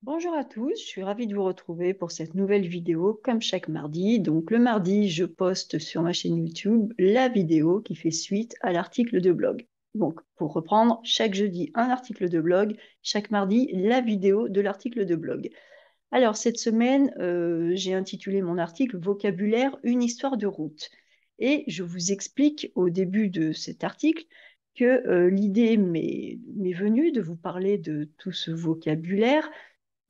Bonjour à tous, je suis ravie de vous retrouver pour cette nouvelle vidéo comme chaque mardi. Donc le mardi, je poste sur ma chaîne YouTube la vidéo qui fait suite à l'article de blog. Donc pour reprendre, chaque jeudi un article de blog, chaque mardi la vidéo de l'article de blog. Alors cette semaine, j'ai intitulé mon article Vocabulaire, une histoire de route. Et je vous explique au début de cet article que l'idée m'est venue de vous parler de tout ce vocabulaire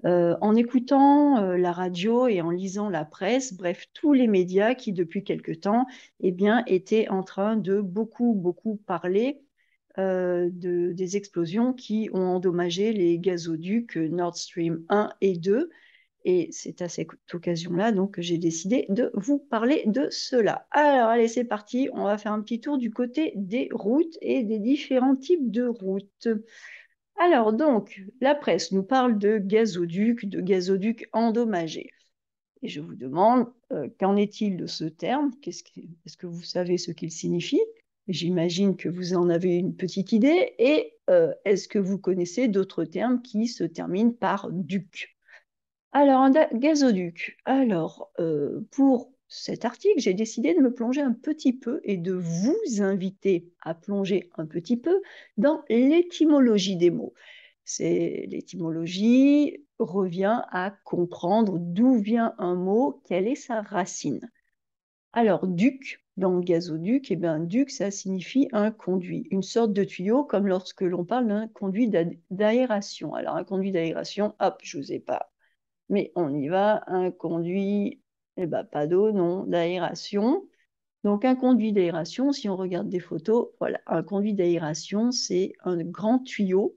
en écoutant la radio et en lisant la presse, bref, tous les médias qui, depuis quelque temps, eh bien, étaient en train de beaucoup parler des explosions qui ont endommagé les gazoducs Nord Stream 1 et 2. Et c'est à cette occasion-là donc, que j'ai décidé de vous parler de cela. Alors, allez, c'est parti. On va faire un petit tour du côté des routes et des différents types de routes. Alors donc, la presse nous parle de gazoducs endommagés. Et je vous demande, qu'en est-il de ce terme? Est-ce que vous savez ce qu'il signifie? J'imagine que vous en avez une petite idée. Et est-ce que vous connaissez d'autres termes qui se terminent par duc? Alors, un gazoduc. Alors, pour cet article, j'ai décidé de me plonger un petit peu et de vous inviter à plonger un petit peu dans l'étymologie des mots. L'étymologie revient à comprendre d'où vient un mot, quelle est sa racine. Alors, duc, dans le gazoduc, eh bien, duc, ça signifie un conduit, une sorte de tuyau, comme lorsque l'on parle d'un conduit d'aération. Alors, un conduit d'aération, hop, je vous ai pas, mais on y va, un conduit, eh ben, pas d'eau, non, d'aération. Donc un conduit d'aération, si on regarde des photos, voilà, un conduit d'aération, c'est un grand tuyau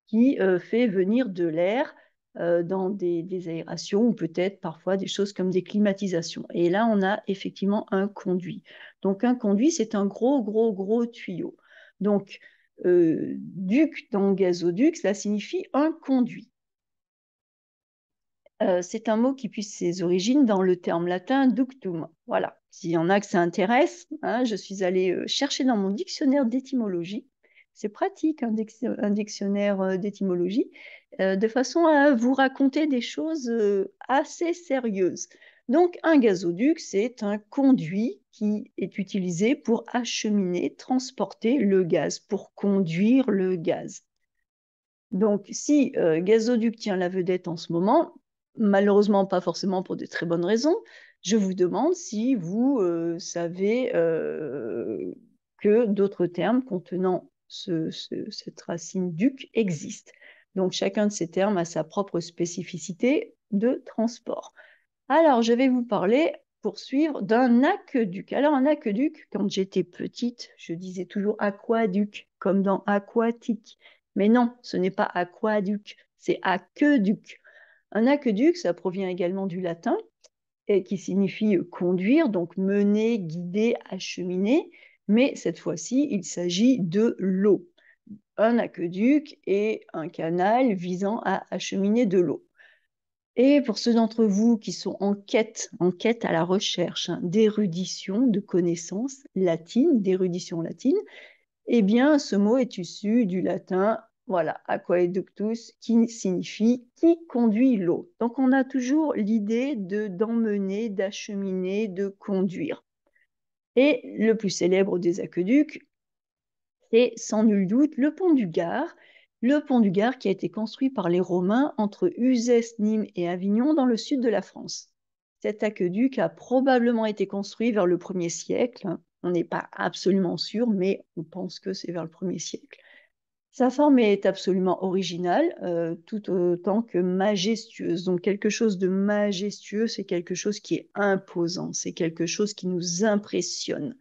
qui fait venir de l'air dans des aérations ou peut-être parfois des choses comme des climatisations. Et là, on a effectivement un conduit. Donc un conduit, c'est un gros tuyau. Donc duc dans gazoduc, cela signifie un conduit. C'est un mot qui puise ses origines dans le terme latin ductum. Voilà. S'il y en a que ça intéresse, hein, je suis allée chercher dans mon dictionnaire d'étymologie. C'est pratique, un dictionnaire d'étymologie, de façon à vous raconter des choses assez sérieuses. Donc, un gazoduc, c'est un conduit qui est utilisé pour acheminer, transporter le gaz, pour conduire le gaz. Donc, si Gazoduc tient la vedette en ce moment, malheureusement pas forcément pour de très bonnes raisons, je vous demande si vous savez que d'autres termes contenant cette racine duc existent. Donc, chacun de ces termes a sa propre spécificité de transport. Alors, je vais vous parler, pour suivre, d'un aqueduc. Alors, un aqueduc, quand j'étais petite, je disais toujours aquaduc, comme dans aquatique. Mais non, ce n'est pas aquaduc, c'est aqueduc. Un aqueduc, ça provient également du latin, et qui signifie conduire, donc mener, guider, acheminer. Mais cette fois-ci, il s'agit de l'eau. Un aqueduc est un canal visant à acheminer de l'eau. Et pour ceux d'entre vous qui sont en quête à la recherche hein, d'érudition, de connaissances latines, d'érudition latine, eh bien, ce mot est issu du latin, voilà, aquaeductus, qui signifie qui conduit l'eau. Donc, on a toujours l'idée d'emmener, d'acheminer, de conduire. Et le plus célèbre des aqueducs, c'est sans nul doute le pont du Gard qui a été construit par les Romains entre Uzès, Nîmes et Avignon dans le sud de la France. Cet aqueduc a probablement été construit vers le 1er siècle. On n'est pas absolument sûr, mais on pense que c'est vers le 1er siècle. Sa forme est absolument originale, tout autant que majestueuse. Donc quelque chose de majestueux, c'est quelque chose qui est imposant, c'est quelque chose qui nous impressionne.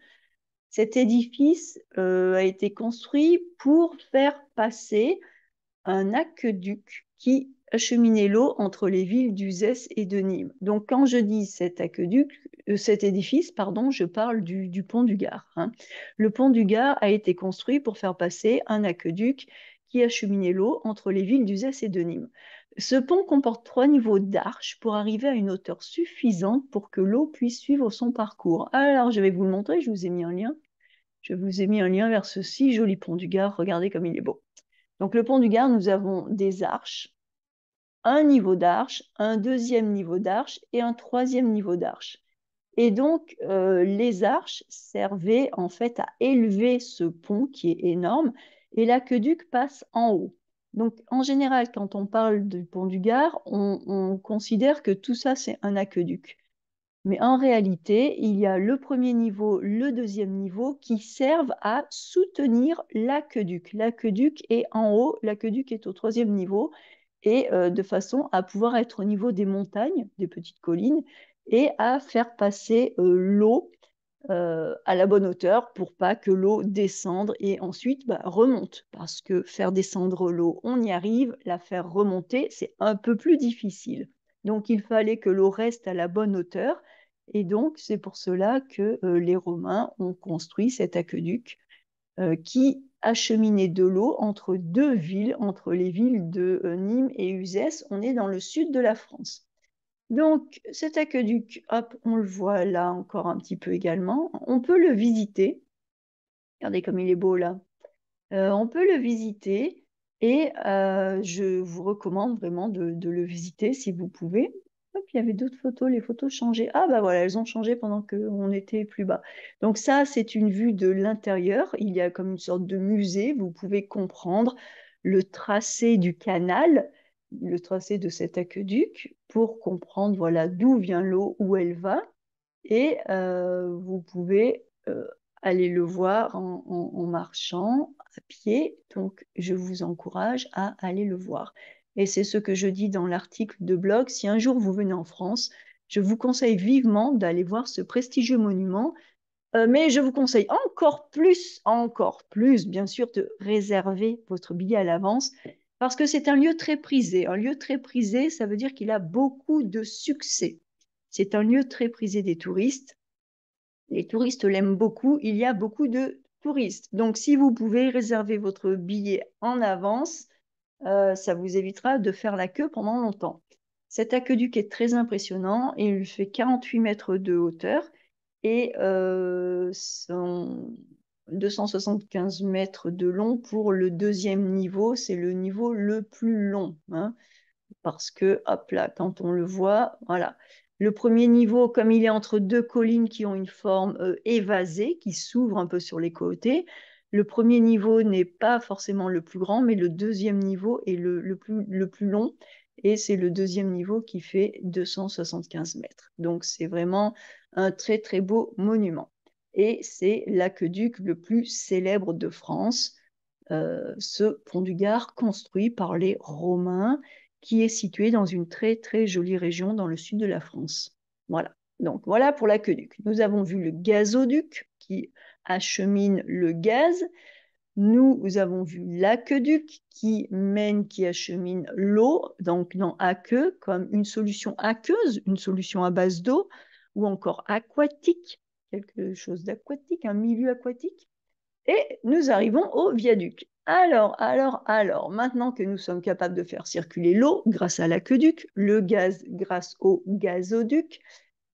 Cet édifice a été construit pour faire passer un aqueduc qui acheminait l'eau entre les villes d'Uzès et de Nîmes. Donc, quand je dis cet édifice, pardon, je parle du pont du Gard. Hein. Le pont du Gard a été construit pour faire passer un aqueduc qui acheminait l'eau entre les villes d'Uzès et de Nîmes. Ce pont comporte 3 niveaux d'arches pour arriver à une hauteur suffisante pour que l'eau puisse suivre son parcours. Alors, je vais vous le montrer, je vous ai mis un lien. Je vous ai mis un lien vers ce si joli pont du Gard. Regardez comme il est beau. Donc, le pont du Gard, nous avons des arches un niveau d'arche, un deuxième niveau d'arche et un troisième niveau d'arche. Et donc, les arches servaient en fait à élever ce pont qui est énorme et l'aqueduc passe en haut. Donc, en général, quand on parle du pont du Gard, on considère que tout ça, c'est un aqueduc. Mais en réalité, il y a le premier niveau, le deuxième niveau qui servent à soutenir l'aqueduc. L'aqueduc est en haut, l'aqueduc est au troisième niveau et de façon à pouvoir être au niveau des montagnes, des petites collines, et à faire passer l'eau à la bonne hauteur pour pas que l'eau descende et ensuite remonte. Parce que faire descendre l'eau, on y arrive, la faire remonter, c'est un peu plus difficile. Donc il fallait que l'eau reste à la bonne hauteur. Et donc c'est pour cela que les Romains ont construit cet aqueduc qui acheminait de l'eau entre deux villes, entre les villes de Nîmes et Uzès. On est dans le sud de la France. Donc, cet aqueduc, hop, on le voit là encore un petit peu également. On peut le visiter. Regardez comme il est beau là. On peut le visiter et je vous recommande vraiment de le visiter si vous pouvez. Hop, il y avait d'autres photos, les photos changeaient. Ah bah voilà, elles ont changé pendant qu'on était plus bas. Donc ça, c'est une vue de l'intérieur. Il y a comme une sorte de musée. Vous pouvez comprendre le tracé du canal, le tracé de cet aqueduc pour comprendre voilà, d'où vient l'eau, où elle va. Et vous pouvez aller le voir en marchant à pied. Donc, je vous encourage à aller le voir. Et c'est ce que je dis dans l'article de blog. Si un jour vous venez en France, je vous conseille vivement d'aller voir ce prestigieux monument. Mais je vous conseille encore plus, bien sûr, de réserver votre billet à l'avance parce que c'est un lieu très prisé. Un lieu très prisé, ça veut dire qu'il a beaucoup de succès. C'est un lieu très prisé des touristes. Les touristes l'aiment beaucoup. Il y a beaucoup de touristes. Donc, si vous pouvez réserver votre billet en avance, ça vous évitera de faire la queue pendant longtemps. Cet aqueduc est très impressionnant et il fait 48 mètres de hauteur et 275 mètres de long pour le deuxième niveau. C'est le niveau le plus long, hein, parce que, hop là, quand on le voit, voilà. Le premier niveau, comme il est entre deux collines qui ont une forme évasée, qui s'ouvrent un peu sur les côtés, le premier niveau n'est pas forcément le plus grand, mais le deuxième niveau est le plus long. Et c'est le deuxième niveau qui fait 275 mètres. Donc, c'est vraiment un très, très beau monument. Et c'est l'aqueduc le plus célèbre de France, ce pont du Gard construit par les Romains qui est situé dans une très très jolie région dans le sud de la France. Voilà. Donc voilà pour l'aqueduc. Nous avons vu le gazoduc qui achemine le gaz. Nous avons vu l'aqueduc qui mène, qui achemine l'eau, donc dans aqueux, comme une solution aqueuse, une solution à base d'eau, ou encore aquatique, quelque chose d'aquatique, un milieu aquatique. Et nous arrivons au viaduc. Alors, maintenant que nous sommes capables de faire circuler l'eau grâce à l'aqueduc, le gaz grâce au gazoduc,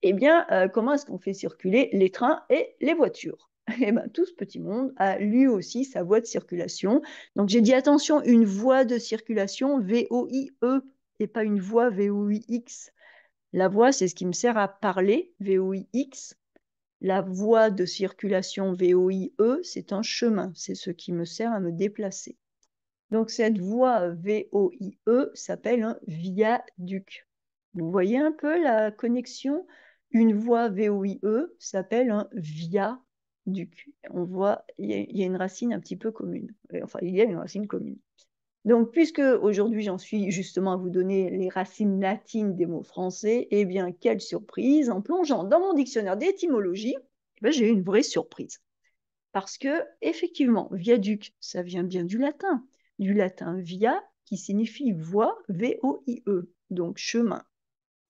eh bien, comment est-ce qu'on fait circuler les trains et les voitures? Eh bien, tout ce petit monde a lui aussi sa voie de circulation. Donc, j'ai dit attention, une voie de circulation V-O-I-E et pas une voie V-O-I-X. La voie, c'est ce qui me sert à parler, V-O-I-X. La voie de circulation VOIE, c'est un chemin, c'est ce qui me sert à me déplacer. Donc cette voie VOIE s'appelle un viaduc. Vous voyez un peu la connexion? Une voie VOIE s'appelle un viaduc. On voit, il y a une racine un petit peu commune. Enfin, il y a une racine commune. Donc, puisque aujourd'hui j'en suis justement à vous donner les racines latines des mots français, eh bien, quelle surprise! En plongeant dans mon dictionnaire d'étymologie, eh j'ai eu une vraie surprise. Parce que, effectivement, viaduc, ça vient bien du latin via, qui signifie voie, V-O-I-E, donc chemin,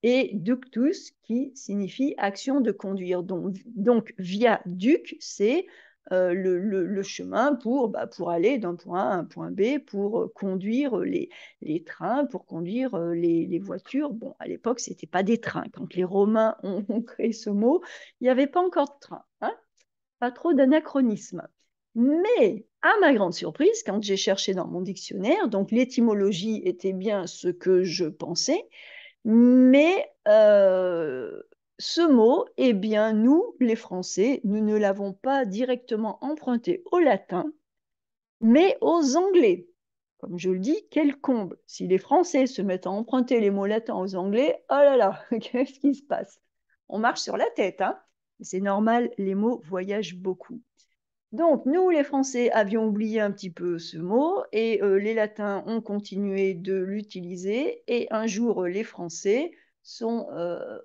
et ductus, qui signifie action de conduire. Donc viaduc, c'est le chemin pour aller d'un point A à un point B, pour conduire les trains, pour conduire les voitures. Bon, à l'époque, ce n'était pas des trains. Quand les Romains ont créé ce mot, il n'y avait pas encore de train, hein, pas trop d'anachronisme. Mais, à ma grande surprise, quand j'ai cherché dans mon dictionnaire, donc l'étymologie était bien ce que je pensais, mais ce mot, eh bien, nous, les Français, nous ne l'avons pas directement emprunté au latin, mais aux Anglais. Comme je le dis, quel comble! Si les Français se mettent à emprunter les mots latins aux Anglais, oh là là, qu'est-ce qui se passe? On marche sur la tête, hein? C'est normal, les mots voyagent beaucoup. Donc, nous, les Français, avions oublié un petit peu ce mot et les Latins ont continué de l'utiliser. Et un jour, les Français ont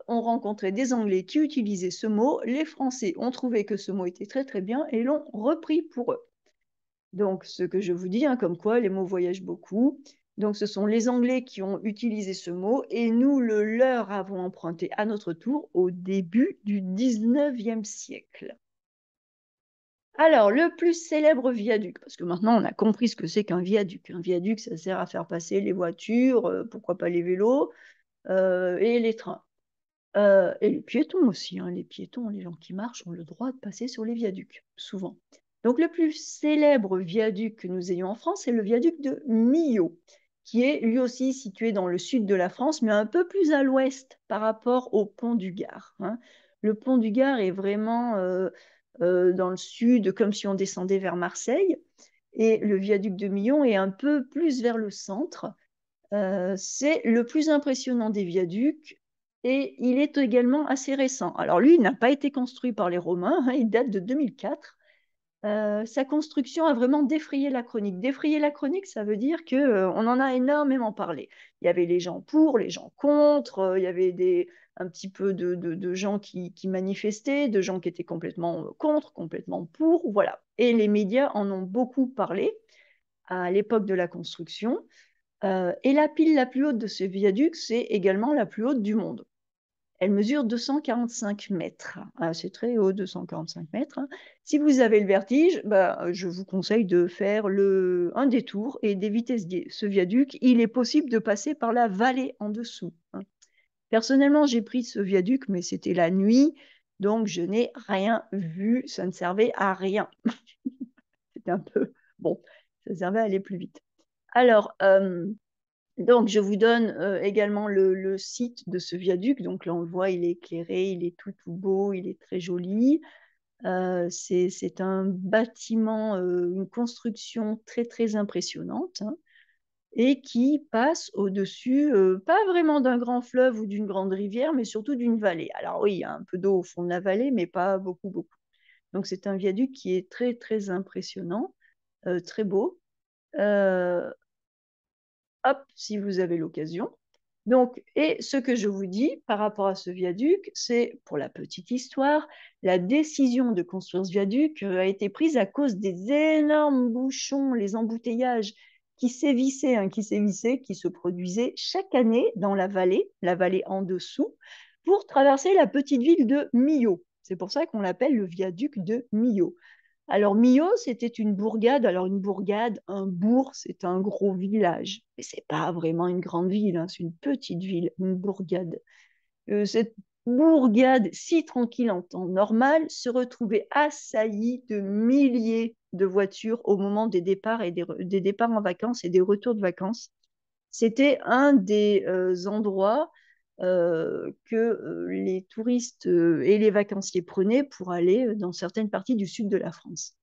rencontré des Anglais qui utilisaient ce mot. Les Français ont trouvé que ce mot était très très bien et l'ont repris pour eux. Donc, ce que je vous dis, hein, comme quoi les mots voyagent beaucoup. Donc, ce sont les Anglais qui ont utilisé ce mot et nous le leur avons emprunté à notre tour au début du 19e siècle. Alors, le plus célèbre viaduc, parce que maintenant on a compris ce que c'est qu'un viaduc. Un viaduc, ça sert à faire passer les voitures, pourquoi pas les vélos, et les trains. Et les piétons aussi, hein. Les piétons, les gens qui marchent ont le droit de passer sur les viaducs, souvent. Donc, le plus célèbre viaduc que nous ayons en France, c'est le viaduc de Millau, qui est lui aussi situé dans le sud de la France, mais un peu plus à l'ouest par rapport au pont du Gard, hein. Le pont du Gard est vraiment dans le sud, comme si on descendait vers Marseille, et le viaduc de Millau est un peu plus vers le centre. C'est le plus impressionnant des viaducs et il est également assez récent. Alors lui, il n'a pas été construit par les Romains, hein, il date de 2004. Sa construction a vraiment défrayé la chronique. Défrayer la chronique, ça veut dire qu'on en a énormément parlé. Il y avait les gens pour, les gens contre, il y avait un petit peu de gens qui manifestaient, de gens qui étaient complètement contre, complètement pour, voilà. Et les médias en ont beaucoup parlé à l'époque de la construction. Et la pile la plus haute de ce viaduc, c'est également la plus haute du monde. Elle mesure 245 mètres. Ah, c'est très haut, 245 mètres, hein. Si vous avez le vertige, bah, je vous conseille de faire un détour et d'éviter ce viaduc. Il est possible de passer par la vallée en dessous, hein. Personnellement, j'ai pris ce viaduc, mais c'était la nuit, donc je n'ai rien vu. Ça ne servait à rien. C'était un peu... Bon, ça servait à aller plus vite. Alors, donc, je vous donne également le site de ce viaduc. Donc là, on le voit, il est éclairé, il est tout beau, il est très joli. C'est un bâtiment, une construction très, très impressionnante, hein, et qui passe au-dessus, pas vraiment d'un grand fleuve ou d'une grande rivière, mais surtout d'une vallée. Alors oui, il y a un peu d'eau au fond de la vallée, mais pas beaucoup, beaucoup. Donc c'est un viaduc qui est très, très impressionnant, très beau. Euh, Hop, si vous avez l'occasion. Donc, et ce que je vous dis par rapport à ce viaduc, c'est, pour la petite histoire, la décision de construire ce viaduc a été prise à cause des énormes bouchons, les embouteillages qui sévissaient, hein, qui se produisaient chaque année dans la vallée en dessous, pour traverser la petite ville de Millau. C'est pour ça qu'on l'appelle le viaduc de Millau. Alors, Millau, c'était une bourgade. Alors, une bourgade, un bourg, c'est un gros village. Mais c'est pas vraiment une grande ville, hein, c'est une petite ville, une bourgade. Cette bourgade, si tranquille en temps normal, se retrouvait assaillie de milliers de voitures au moment des départs, des départs en vacances et des retours de vacances. C'était un des endroits que les touristes et les vacanciers prenaient pour aller dans certaines parties du sud de la France.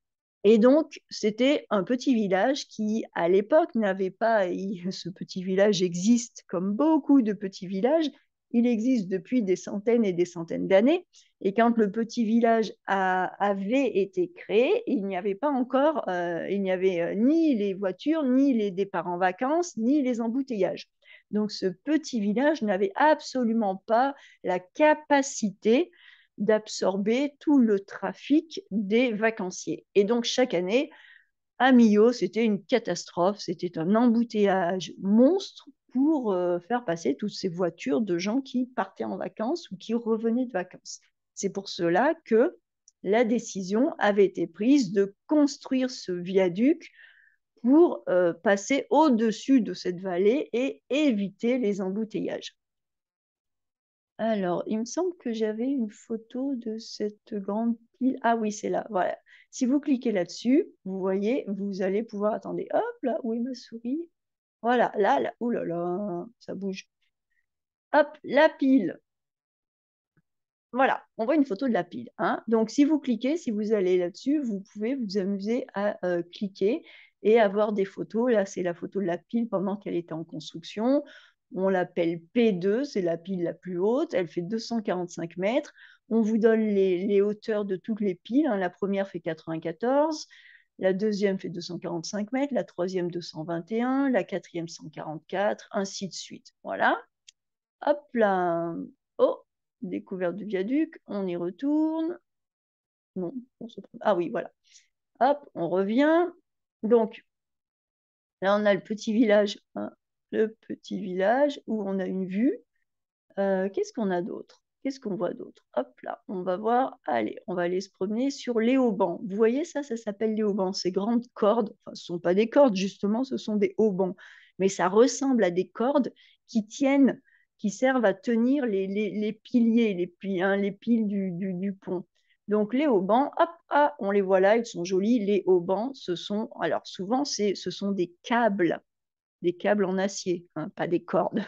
Et donc, c'était un petit village qui, à l'époque, n'avait pas... Ce petit village existe comme beaucoup de petits villages. Il existe depuis des centaines et des centaines d'années. Et quand le petit village avait été créé, il n'y avait pas encore, il n'y avait ni les voitures, ni les départs en vacances, ni les embouteillages. Donc, ce petit village n'avait absolument pas la capacité d'absorber tout le trafic des vacanciers. Et donc, chaque année, à Millau, c'était une catastrophe, c'était un embouteillage monstre pour faire passer toutes ces voitures de gens qui partaient en vacances ou qui revenaient de vacances. C'est pour cela que la décision avait été prise de construire ce viaduc pour passer au-dessus de cette vallée et éviter les embouteillages. Alors, il me semble que j'avais une photo de cette grande pile. Ah oui, c'est là, voilà. Si vous cliquez là-dessus, vous voyez, vous allez pouvoir, attendez, hop là, où est ma souris? Voilà, là, ouh là là, ça bouge. Hop, la pile. Voilà, on voit une photo de la pile, hein. Donc, si vous cliquez, si vous allez là-dessus, vous pouvez vous amuser à cliquer et avoir des photos. Là, c'est la photo de la pile pendant qu'elle était en construction. On l'appelle P2, c'est la pile la plus haute. Elle fait 245 mètres. On vous donne les hauteurs de toutes les piles, hein. La première fait 94, la deuxième fait 245 mètres, la troisième 221, la quatrième 144, ainsi de suite. Voilà. Hop là. Oh, découverte du viaduc, on y retourne. Non, ah oui, voilà. Hop, on revient. Donc, là, on a le petit village, hein, le petit village où on a une vue. Qu'est-ce qu'on a d'autre? Qu'est-ce qu'on voit d'autre? Hop là, on va voir. Allez, on va aller se promener sur les haubans. Vous voyez ça, ça s'appelle les haubans. Ces grandes cordes, enfin, ce ne sont pas des cordes, justement, ce sont des haubans. Mais ça ressemble à des cordes qui tiennent, qui servent à tenir les piliers, les piles du pont. Donc les haubans, hop, ah, on les voit là, ils sont jolis. Les haubans, ce sont, alors souvent, ce sont des câbles en acier, hein, pas des cordes.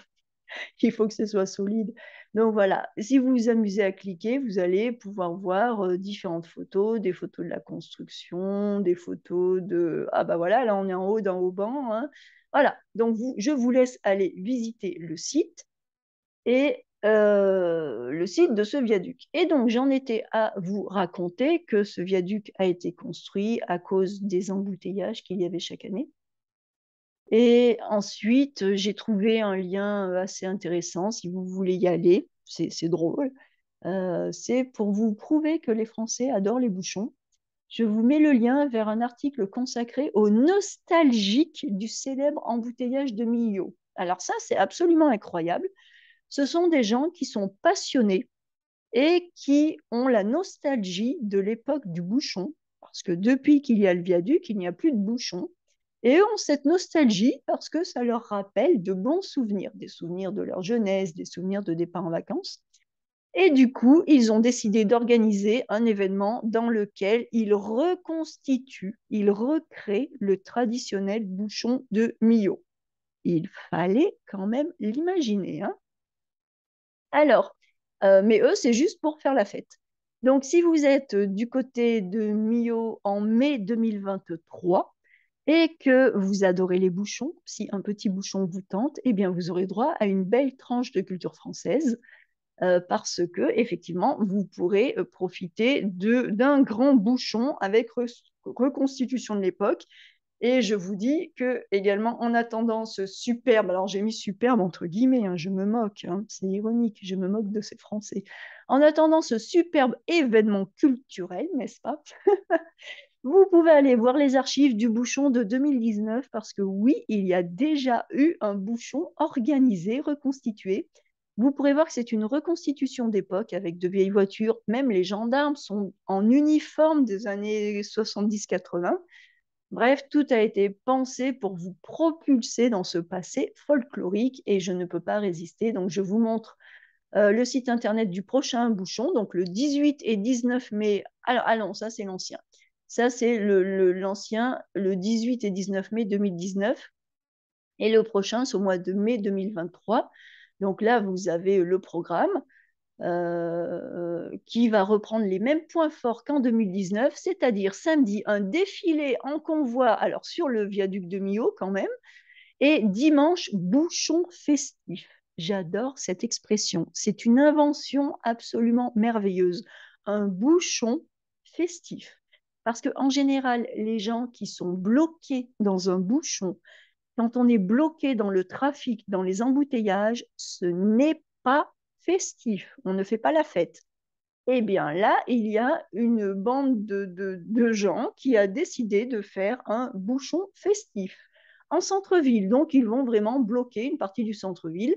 Il faut que ce soit solide. Donc voilà, si vous vous amusez à cliquer, vous allez pouvoir voir différentes photos, des photos de la construction, des photos de... Ah bah voilà, là on est en haut d'un haut-banc, hein. Voilà, donc je vous laisse aller visiter le site et le site de ce viaduc. Et donc j'en étais à vous raconter que ce viaduc a été construit à cause des embouteillages qu'il y avait chaque année. Et ensuite, j'ai trouvé un lien assez intéressant, si vous voulez y aller, c'est drôle. C'est pour vous prouver que les Français adorent les bouchons. Je vous mets le lien vers un article consacré aux nostalgiques du célèbre embouteillage de Millau. Alors ça, c'est absolument incroyable. Ce sont des gens qui sont passionnés et qui ont la nostalgie de l'époque du bouchon, parce que depuis qu'il y a le viaduc, il n'y a plus de bouchon. Et eux ont cette nostalgie parce que ça leur rappelle de bons souvenirs, des souvenirs de leur jeunesse, des souvenirs de départ en vacances. Et du coup, ils ont décidé d'organiser un événement dans lequel ils reconstituent, ils recréent le traditionnel bouchon de Millau. Il fallait quand même l'imaginer, hein. Alors, mais eux, c'est juste pour faire la fête. Donc, si vous êtes du côté de Millau en mai 2023 et que vous adorez les bouchons, si un petit bouchon vous tente, eh bien, vous aurez droit à une belle tranche de culture française parce que, effectivement, vous pourrez profiter d'un grand bouchon avec reconstitution de l'époque. Et je vous dis que également, en attendant ce superbe, alors j'ai mis superbe entre guillemets, hein, je me moque, hein, c'est ironique, je me moque de ces Français. En attendant ce superbe événement culturel, n'est-ce pas? Vous pouvez aller voir les archives du bouchon de 2019 parce que oui, il y a déjà eu un bouchon organisé, reconstitué. Vous pourrez voir que c'est une reconstitution d'époque avec de vieilles voitures. Même les gendarmes sont en uniforme des années 70-80. Bref, tout a été pensé pour vous propulser dans ce passé folklorique et je ne peux pas résister. Donc, je vous montre le site internet du prochain bouchon, donc le 18 et 19 mai. Alors, ah non, ça c'est l'ancien. Ça c'est l'ancien, le 18 et 19 mai 2019. Et le prochain, c'est au mois de mai 2023. Donc là, vous avez le programme qui va reprendre les mêmes points forts qu'en 2019, c'est-à-dire samedi, un défilé en convoi, alors sur le viaduc de Millau quand même, et dimanche, bouchon festif. J'adore cette expression. C'est une invention absolument merveilleuse. Un bouchon festif. Parce qu'en général, les gens qui sont bloqués dans un bouchon, quand on est bloqué dans le trafic, dans les embouteillages, ce n'est pas festif. On ne fait pas la fête. Eh bien là, il y a une bande de gens qui a décidé de faire un bouchon festif en centre-ville. Donc, ils vont vraiment bloquer une partie du centre-ville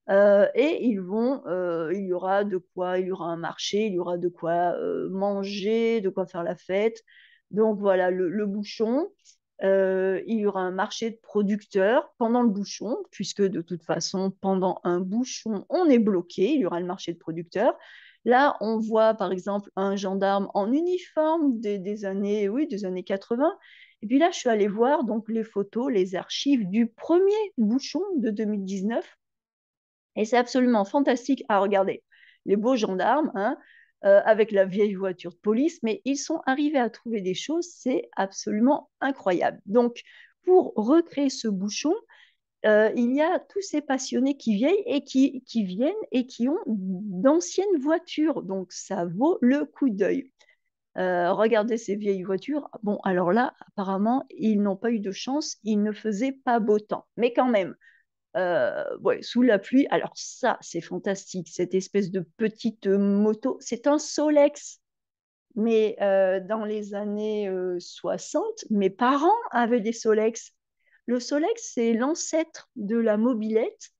et il y aura de quoi, il y aura un marché, il y aura de quoi manger, de quoi faire la fête. Donc voilà, le bouchon. Il y aura un marché de producteurs pendant le bouchon, puisque de toute façon, pendant un bouchon, on est bloqué. Il y aura le marché de producteurs. Là, on voit par exemple un gendarme en uniforme des années, oui, des années 80. Et puis là, je suis allée voir donc les photos, les archives du premier bouchon de 2019. Et c'est absolument fantastique à regarder. Les beaux gendarmes, hein, avec la vieille voiture de police, mais ils sont arrivés à trouver des choses, c'est absolument incroyable. Donc, pour recréer ce bouchon, il y a tous ces passionnés qui viennent et qui ont d'anciennes voitures. Donc, ça vaut le coup d'œil. Regardez ces vieilles voitures. Bon, alors là, apparemment, ils n'ont pas eu de chance. Il ne faisait pas beau temps. Mais quand même, ouais, sous la pluie. Alors ça, c'est fantastique. Cette espèce de petite moto. C'est un Solex. Mais dans les années 60, mes parents avaient des Solex. Le Solex, c'est l'ancêtre de la mobilette.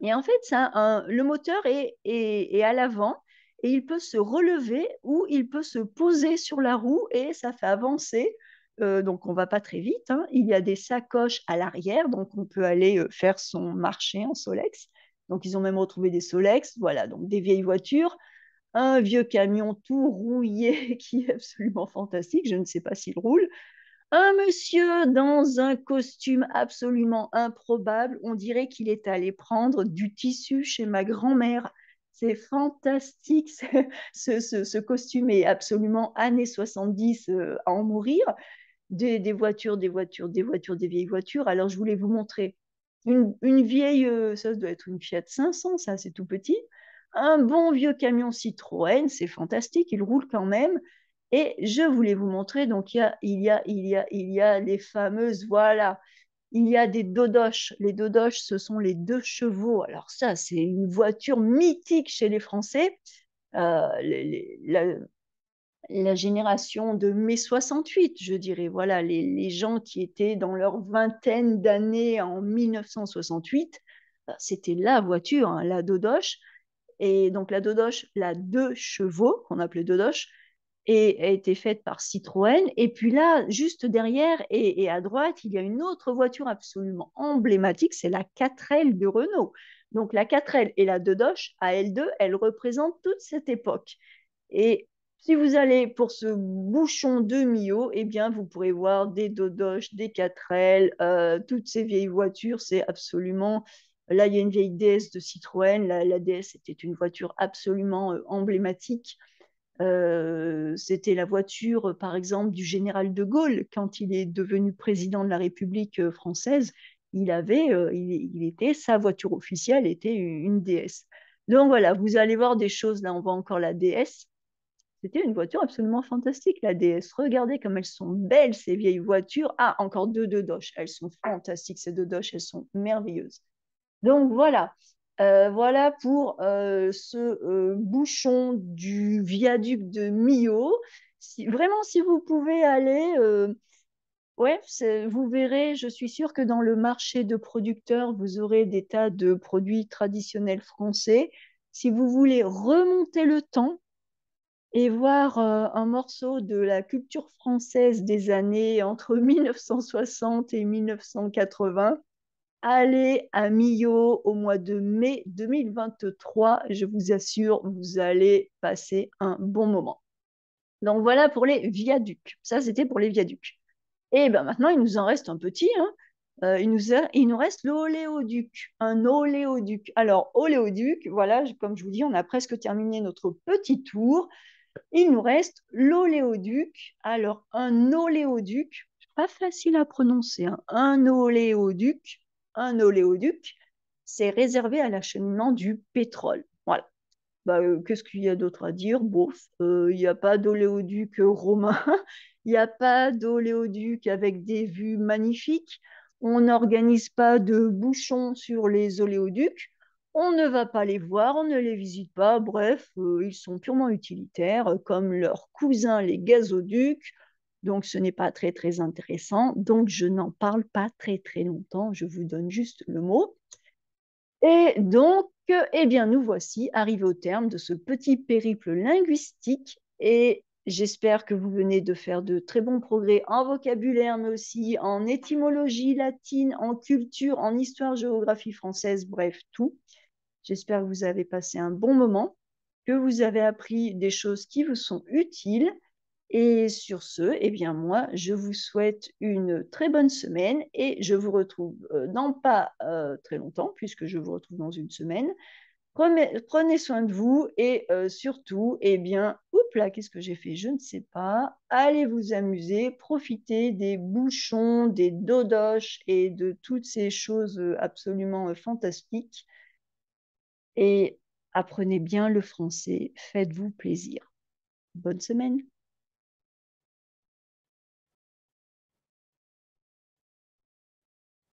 Et en fait, le moteur est à l'avant et il peut se relever ou il peut se poser sur la roue et ça fait avancer. Donc, on ne va pas très vite, hein. Il y a des sacoches à l'arrière, donc on peut aller faire son marché en Solex. Donc, ils ont même retrouvé des Solex, voilà, donc des vieilles voitures, un vieux camion tout rouillé qui est absolument fantastique. Je ne sais pas s'il roule. Un monsieur dans un costume absolument improbable. On dirait qu'il est allé prendre du tissu chez ma grand-mère. C'est fantastique. Ce costume est absolument années 70 à en mourir. Des voitures, des voitures, des voitures, des vieilles voitures. Alors, je voulais vous montrer une vieille, ça doit être une Fiat 500, ça, c'est tout petit. Un bon vieux camion Citroën, c'est fantastique, il roule quand même. Et je voulais vous montrer, donc il y a les fameuses, voilà, il y a des dodoches. Les dodoches, ce sont les 2 chevaux. Alors ça, c'est une voiture mythique chez les Français. La génération de mai 68, je dirais. Voilà, les gens qui étaient dans leur vingtaine d'années en 1968, c'était la voiture, hein, la Dodoche. Et donc la Dodoche, la 2 chevaux, qu'on appelait Dodoche, et a été faite par Citroën. Et puis là, juste derrière et à droite, il y a une autre voiture absolument emblématique, c'est la 4L de Renault. Donc la 4L et la Dodoche, à L2, elles représentent toute cette époque. Et si vous allez pour ce bouchon de Millau, eh bien, vous pourrez voir des Dodoches, des 4L, toutes ces vieilles voitures. C'est absolument. Là, il y a une vieille DS de Citroën. La DS était une voiture absolument emblématique. C'était la voiture, par exemple, du général de Gaulle quand il est devenu président de la République française. Il était sa voiture officielle était une DS. Donc voilà, vous allez voir des choses. Là, on voit encore la DS. C'était une voiture absolument fantastique, la DS. Regardez comme elles sont belles, ces vieilles voitures. Ah, encore deux Dodoches. Elles sont fantastiques, ces Dodoches. Elles sont merveilleuses. Donc voilà. Voilà pour ce bouchon du viaduc de Millau. Vraiment, si vous pouvez aller, ouais, vous verrez, je suis sûre que dans le marché de producteurs, vous aurez des tas de produits traditionnels français. Si vous voulez remonter le temps, et voir un morceau de la culture française des années entre 1960 et 1980 aller à Millau au mois de mai 2023. Je vous assure, vous allez passer un bon moment. Donc voilà pour les viaducs. Ça, c'était pour les viaducs. Et ben maintenant, il nous en reste un petit, hein. Il nous reste l'oléoduc, un oléoduc. Alors, oléoduc, voilà, comme je vous dis, on a presque terminé notre petit tour. Il nous reste l'oléoduc. Alors, un oléoduc, pas facile à prononcer, hein. Un oléoduc, c'est réservé à l'acheminement du pétrole. Voilà. Bah, qu'est-ce qu'il y a d'autre à dire? Bof, il n'y a pas d'oléoduc romain, il n'y a pas d'oléoduc avec des vues magnifiques, on n'organise pas de bouchons sur les oléoducs, on ne va pas les voir, on ne les visite pas, bref, ils sont purement utilitaires, comme leurs cousins les gazoducs, donc ce n'est pas très très intéressant, donc je n'en parle pas très très longtemps, je vous donne juste le mot. Et donc, eh bien, nous voici arrivés au terme de ce petit périple linguistique et j'espère que vous venez de faire de très bons progrès en vocabulaire, mais aussi en étymologie latine, en culture, en histoire, géographie française, bref, tout. J'espère que vous avez passé un bon moment. que vous avez appris des choses qui vous sont utiles. Et sur ce, eh bien moi, je vous souhaite une très bonne semaine et je vous retrouve dans pas très longtemps, puisque je vous retrouve dans une semaine. Prenez soin de vous et surtout, eh bien, oups là, qu'est-ce que j'ai fait? Je ne sais pas. Allez vous amuser, profitez des bouchons, des dodoches et de toutes ces choses absolument fantastiques. Et apprenez bien le français. Faites-vous plaisir. Bonne semaine.